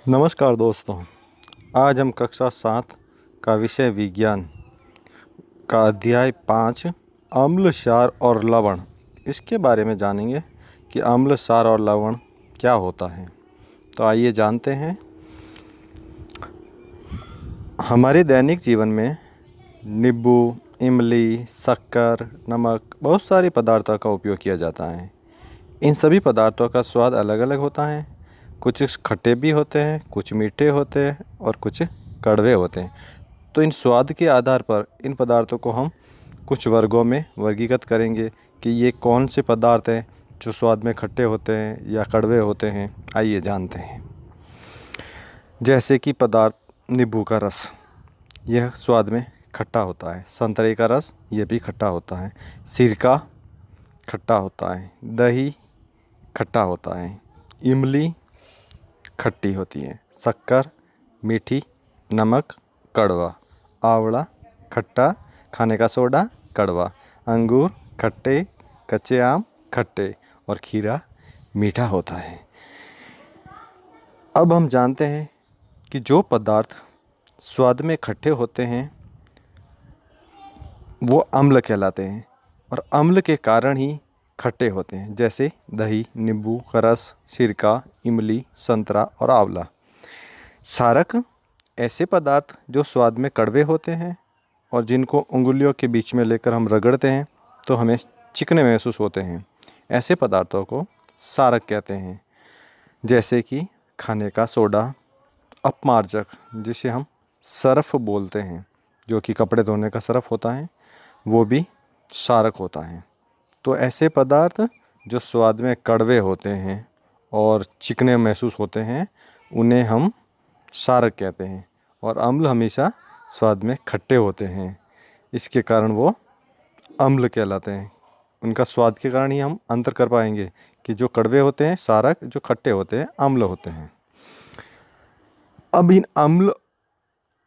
नमस्कार दोस्तों। आज हम कक्षा 7 का विषय विज्ञान का अध्याय 5 अम्ल, क्षार और लवण इसके बारे में जानेंगे कि अम्ल, क्षार और लवण क्या होता है। तो आइए जानते हैं। हमारे दैनिक जीवन में नींबू, इमली, शक्कर, नमक बहुत सारे पदार्थों का उपयोग किया जाता है। इन सभी पदार्थों का स्वाद अलग अलग होता है। कुछ खट्टे भी होते हैं, कुछ मीठे होते हैं और कुछ कड़वे होते हैं। तो इन स्वाद के आधार पर इन पदार्थों को हम कुछ वर्गों में वर्गीकृत करेंगे कि ये कौन से पदार्थ हैं जो स्वाद में खट्टे होते हैं या कड़वे होते हैं। आइए जानते हैं। जैसे कि पदार्थ नींबू का रस, यह स्वाद में खट्टा होता है। संतरे का रस, ये भी खट्टा होता है। सिरका खट्टा होता है। दही खट्टा होता है। इमली खट्टी होती है। शक्कर मीठी, नमक कड़वा, आंवला खट्टा, खाने का सोडा कड़वा, अंगूर खट्टे, कच्चे आम खट्टे और खीरा मीठा होता है। अब हम जानते हैं कि जो पदार्थ स्वाद में खट्टे होते हैं वो अम्ल कहलाते हैं और अम्ल के कारण ही खट्टे होते हैं। जैसे दही, नींबू का रस, सिरका, इमली, संतरा और आंवला। क्षारक ऐसे पदार्थ जो स्वाद में कड़वे होते हैं और जिनको उंगलियों के बीच में लेकर हम रगड़ते हैं तो हमें चिकने महसूस होते हैं। ऐसे पदार्थों को क्षारक कहते हैं। जैसे कि खाने का सोडा, अपमार्जक जिसे हम सर्फ बोलते हैं, जो कि कपड़े धोने का सर्फ होता है, वो भी क्षारक होता है। तो ऐसे पदार्थ जो स्वाद में कड़वे होते हैं और चिकने महसूस होते हैं उन्हें हम क्षारक कहते हैं। और अम्ल हमेशा स्वाद में खट्टे होते हैं, इसके कारण वो अम्ल कहलाते हैं। उनका स्वाद के कारण ही हम अंतर कर पाएंगे कि जो कड़वे होते हैं क्षारक, जो खट्टे होते हैं अम्ल होते हैं। अब इन अम्ल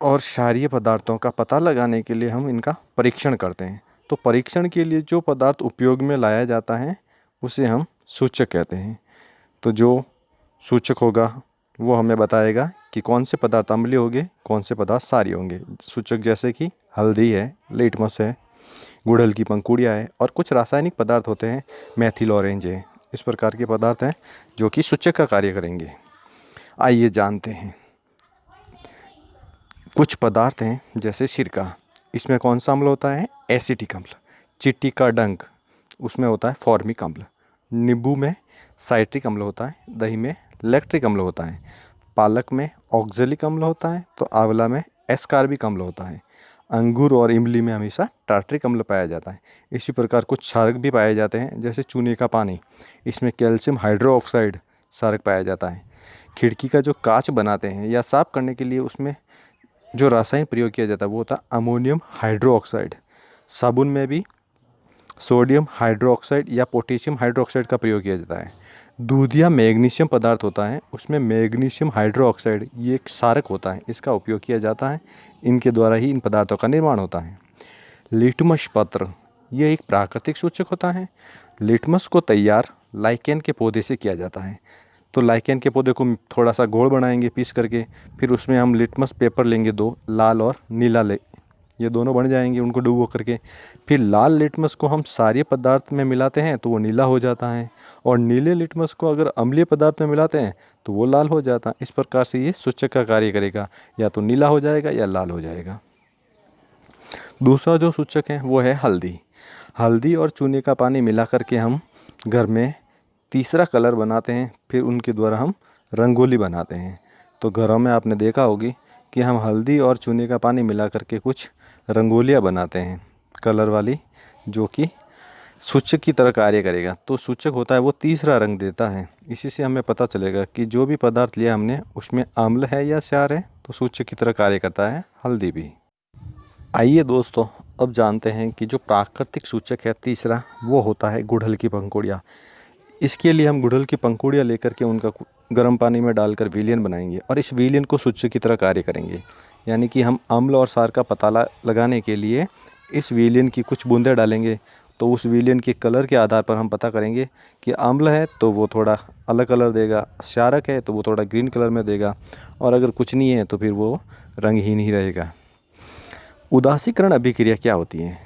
और क्षारीय पदार्थों का पता लगाने के लिए हम इनका परीक्षण करते हैं। तो परीक्षण के लिए जो पदार्थ उपयोग में लाया जाता है उसे हम सूचक कहते हैं। तो जो सूचक होगा वो हमें बताएगा कि कौन से पदार्थ अम्लीय होंगे, कौन से पदार्थ क्षारीय होंगे। सूचक जैसे कि हल्दी है, लिटमस है, गुड़हल की पंखुड़ियाँ है और कुछ रासायनिक पदार्थ होते हैं, मेथिल ऑरेंज है। इस प्रकार के पदार्थ हैं जो कि सूचक का कार्य करेंगे। आइए जानते हैं। कुछ पदार्थ हैं जैसे सिरका, इसमें कौन सा अम्ल होता है? एसिटिक अम्ल। चींटी का डंक, उसमें होता है फॉर्मिक अम्ल। नींबू में साइट्रिक अम्ल होता है। दही में लैक्टिक अम्ल होता है। पालक में ऑक्जेलिक अम्ल होता है। तो आंवला में एस्कार्बिक अम्ल होता है। अंगूर और इमली में हमेशा टार्ट्रिक अम्ल पाया जाता है। इसी प्रकार कुछ क्षारक भी पाए जाते हैं जैसे चूने का पानी, इसमें कैल्शियम हाइड्रोक्साइड क्षारक पाया जाता है। खिड़की का जो कांच बनाते हैं या साफ़ करने के लिए उसमें जो रासायन प्रयोग किया जाता है वो होता है अमोनियम हाइड्रोक्साइड। साबुन में भी सोडियम हाइड्रोक्साइड या पोटेशियम हाइड्रोक्साइड का प्रयोग किया जाता है। दूध या मैग्नीशियम पदार्थ होता है, उसमें मैग्नीशियम हाइड्रोक्साइड ये एक क्षारक होता है, इसका उपयोग किया जाता है। इनके द्वारा ही इन पदार्थों का निर्माण होता है। लिटमस पत्र ये एक प्राकृतिक सूचक होता है। लिटमस को तैयार लाइकेन के पौधे से किया जाता है। तो लाइकेन के पौधे को थोड़ा सा घोल बनाएंगे पीस करके, फिर उसमें हम लिटमस पेपर लेंगे, दो लाल और नीला ये दोनों बन जाएंगे, उनको डुबो करके फिर लाल लिटमस को हम सारे पदार्थ में मिलाते हैं तो वो नीला हो जाता है, और नीले लिटमस को अगर अम्लीय पदार्थ में मिलाते हैं तो वो लाल हो जाता है। इस प्रकार से ये सूचक का कार्य करेगा, या तो नीला हो जाएगा या लाल हो जाएगा। दूसरा जो सूचक है वो है हल्दी। हल्दी और चूने का पानी मिला करके हम घर में तीसरा कलर बनाते हैं, फिर उनके द्वारा हम रंगोली बनाते हैं। तो घरों में आपने देखा होगी कि हम हल्दी और चूने का पानी मिला करके कुछ रंगोलियाँ बनाते हैं कलर वाली, जो कि सूचक की तरह कार्य करेगा। तो सूचक होता है वो तीसरा रंग देता है। इसी से हमें पता चलेगा कि जो भी पदार्थ लिया हमने उसमें अम्ल है या क्षार है, तो सूचक की तरह कार्य करता है हल्दी भी। आइए दोस्तों, अब जानते हैं कि जो प्राकृतिक सूचक है तीसरा वो होता है गुड़हल की पंखुड़ियाँ। इसके लिए हम गुड़हल की पंखुड़ियाँ लेकर के उनका गर्म पानी में डालकर विलयन बनाएंगे और इस विलयन को सूचक की तरह कार्य करेंगे। यानी कि हम अम्ल और क्षार का पता लगाने के लिए इस विलयन की कुछ बूंदें डालेंगे तो उस विलियन के कलर के आधार पर हम पता करेंगे कि अम्ल है तो वो थोड़ा अलग कलर देगा, क्षारक है तो वो थोड़ा ग्रीन कलर में देगा, और अगर कुछ नहीं है तो फिर वो रंगहीन ही रहेगा। उदासीकरण अभिक्रिया क्या होती है?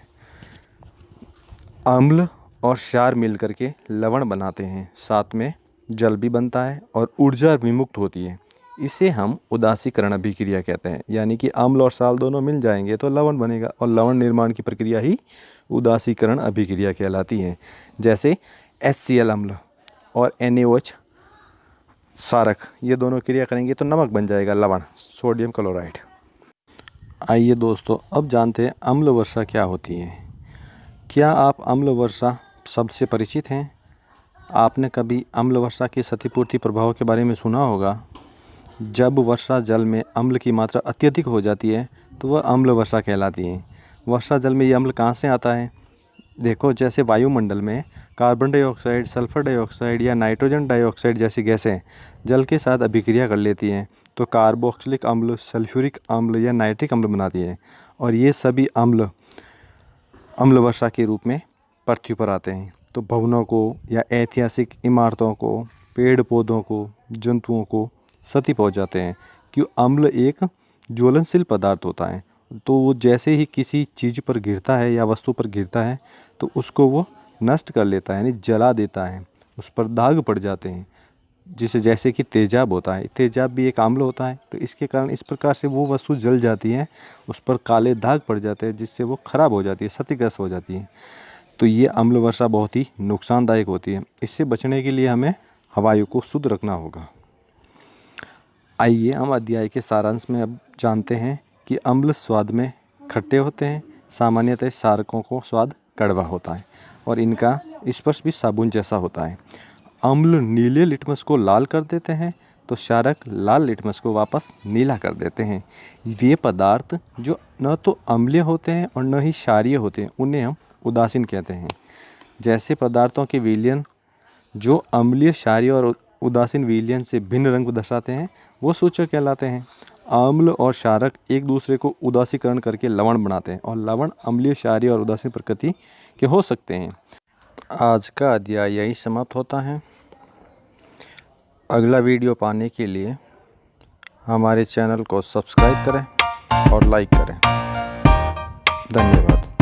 अम्ल और क्षार मिल करके लवण बनाते हैं, साथ में जल भी बनता है और ऊर्जा विमुक्त होती है। इसे हम उदासीकरण अभिक्रिया कहते हैं। यानी कि अम्ल और क्षार दोनों मिल जाएंगे तो लवण बनेगा, और लवण निर्माण की प्रक्रिया ही उदासीकरण अभिक्रिया कहलाती है। जैसे HCl अम्ल और NaOH क्षारक, ये दोनों क्रिया करेंगे तो नमक बन जाएगा, लवण, सोडियम क्लोराइड। आइए दोस्तों, अब जानते हैं अम्ल वर्षा क्या होती है। क्या आप अम्ल वर्षा शब्द से परिचित हैं? आपने कभी अम्ल वर्षा के क्षतिपूर्ति प्रभाव के बारे में सुना होगा। जब वर्षा जल में अम्ल की मात्रा अत्यधिक हो जाती है तो वह अम्ल वर्षा कहलाती है। वर्षा जल में ये अम्ल कहाँ से आता है? देखो, जैसे वायुमंडल में कार्बन डाइऑक्साइड, सल्फर डाइऑक्साइड या नाइट्रोजन डाइऑक्साइड जैसी गैसें जल के साथ अभिक्रिया कर लेती हैं तो कार्बोक्सिलिक अम्ल, सल्फ्यूरिक अम्ल या नाइट्रिक अम्ल बनाती है, और ये सभी अम्ल अम्ल वर्षा के रूप में पृथ्वी पर आते हैं। तो भवनों को या ऐतिहासिक इमारतों को, पेड़ पौधों को, जंतुओं को क्षति पहुंचाते हैं। क्यों? अम्ल एक ज्वलनशील पदार्थ होता है, तो वो जैसे ही किसी चीज़ पर गिरता है या वस्तु पर गिरता है तो उसको वो नष्ट कर लेता है, यानी जला देता है, उस पर दाग पड़ जाते हैं, जिसे जैसे कि तेजाब होता है। तेजाब भी एक अम्ल होता है, तो इसके कारण इस प्रकार से वो वस्तु जल जाती है, उस पर काले दाग पड़ जाते हैं, जिससे वो खराब हो जाती है, क्षतिग्रस्त हो जाती है। तो ये अम्ल वर्षा बहुत ही नुकसानदायक होती है। इससे बचने के लिए हमें हवायु को शुद्ध रखना होगा। आइए हम अध्याय के सारांश में अब जानते हैं कि अम्ल स्वाद में खट्टे होते हैं, सामान्यतः क्षारकों को स्वाद कड़वा होता है और इनका स्पर्श भी साबुन जैसा होता है। अम्ल नीले लिटमस को लाल कर देते हैं तो क्षारक लाल लिटमस को वापस नीला कर देते हैं। ये पदार्थ जो न तो अम्लीय होते हैं और न ही क्षारीय होते हैं उन्हें हम उदासीन कहते हैं। जैसे पदार्थों के विलयन जो अम्लीय, क्षारीय और उदासीन विलयन से भिन्न रंग दर्शाते हैं वो सूचक कहलाते हैं। अम्ल और क्षारक एक दूसरे को उदासीकरण करके लवण बनाते हैं, और लवण अम्लीय, क्षारीय और उदासीन प्रकृति के हो सकते हैं। आज का अध्याय यही समाप्त होता है। अगला वीडियो पाने के लिए हमारे चैनल को सब्सक्राइब करें और लाइक करें। धन्यवाद।